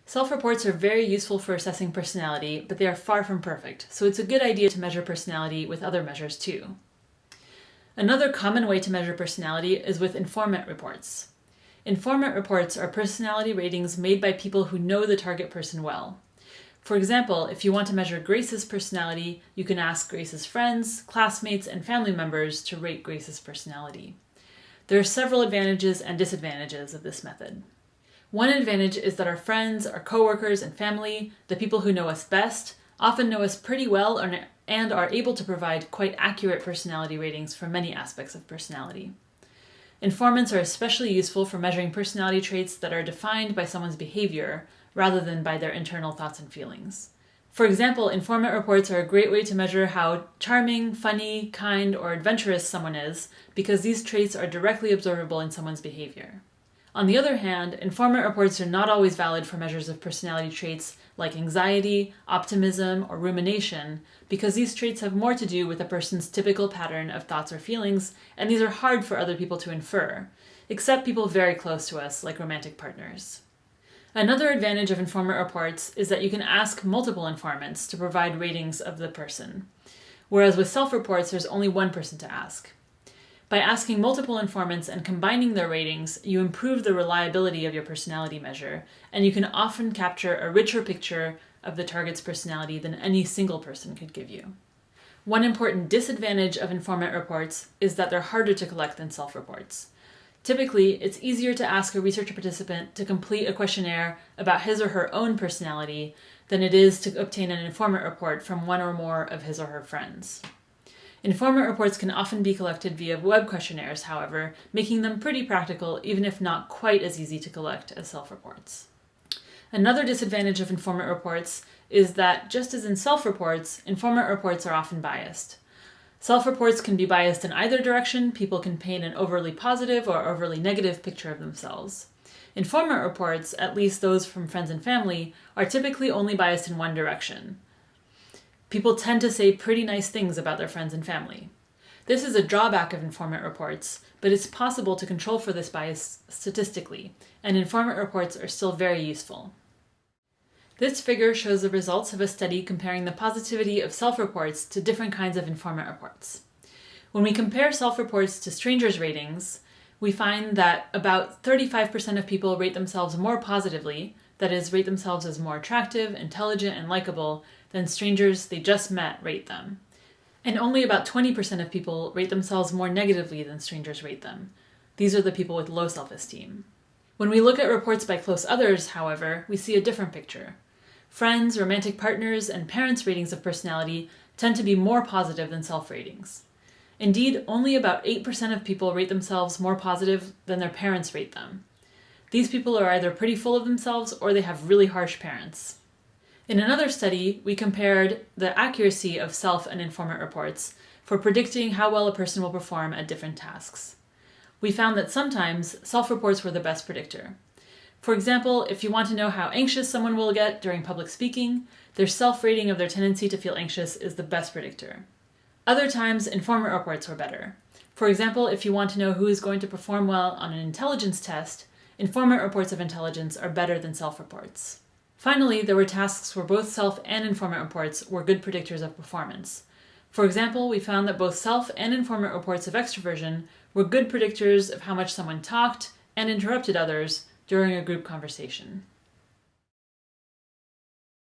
Self-reports are very useful for assessing personality, but they are far from perfect, so it's a good idea to measure personality with other measures too. Another common way to measure personality is with informant reports. Informant reports are personality ratings made by people who know the target person well. For example, if you want to measure Grace's personality, you can ask Grace's friends, classmates, and family members to rate Grace's personality. There are several advantages and disadvantages of this method. One advantage is that our friends, our coworkers, and family, the people who know us best, often know us pretty well and are able to provide quite accurate personality ratings for many aspects of personality. Informants are especially useful for measuring personality traits that are defined by someone's behavior rather than by their internal thoughts and feelings. For example, informant reports are a great way to measure how charming, funny, kind, or adventurous someone is because these traits are directly observable in someone's behavior. On the other hand, informant reports are not always valid for measures of personality traits like anxiety, optimism, or rumination, because these traits have more to do with a person's typical pattern of thoughts or feelings, and these are hard for other people to infer, except people very close to us, like romantic partners. Another advantage of informant reports is that you can ask multiple informants to provide ratings of the person, whereas with self-reports, there's only one person to ask. By asking multiple informants and combining their ratings, you improve the reliability of your personality measure, and you can often capture a richer picture of the target's personality than any single person could give you. One important disadvantage of informant reports is that they're harder to collect than self-reports. Typically, it's easier to ask a research participant to complete a questionnaire about his or her own personality than it is to obtain an informant report from one or more of his or her friends. Informant reports can often be collected via web questionnaires, however, making them pretty practical even if not quite as easy to collect as self-reports. Another disadvantage of informant reports is that, just as in self-reports, informant reports are often biased. Self-reports can be biased in either direction. People can paint an overly positive or overly negative picture of themselves. Informant reports, at least those from friends and family, are typically only biased in one direction. People tend to say pretty nice things about their friends and family. This is a drawback of informant reports, but it's possible to control for this bias statistically, and informant reports are still very useful. This figure shows the results of a study comparing the positivity of self-reports to different kinds of informant reports. When we compare self-reports to strangers' ratings, we find that about 35% of people rate themselves more positively, that is, rate themselves as more attractive, intelligent, and likable than strangers they just met rate them. And only about 20% of people rate themselves more negatively than strangers rate them. These are the people with low self-esteem. When we look at reports by close others, however, we see a different picture. Friends, romantic partners, and parents' ratings of personality tend to be more positive than self-ratings. Indeed, only about 8% of people rate themselves more positive than their parents rate them. These people are either pretty full of themselves or they have really harsh parents. In another study, we compared the accuracy of self and informant reports for predicting how well a person will perform at different tasks. We found that sometimes self-reports were the best predictor. For example, if you want to know how anxious someone will get during public speaking, their self-rating of their tendency to feel anxious is the best predictor. Other times, informant reports were better. For example, if you want to know who is going to perform well on an intelligence test, informant reports of intelligence are better than self-reports. Finally, there were tasks where both self and informant reports were good predictors of performance. For example, we found that both self and informant reports of extroversion were good predictors of how much someone talked and interrupted others during a group conversation.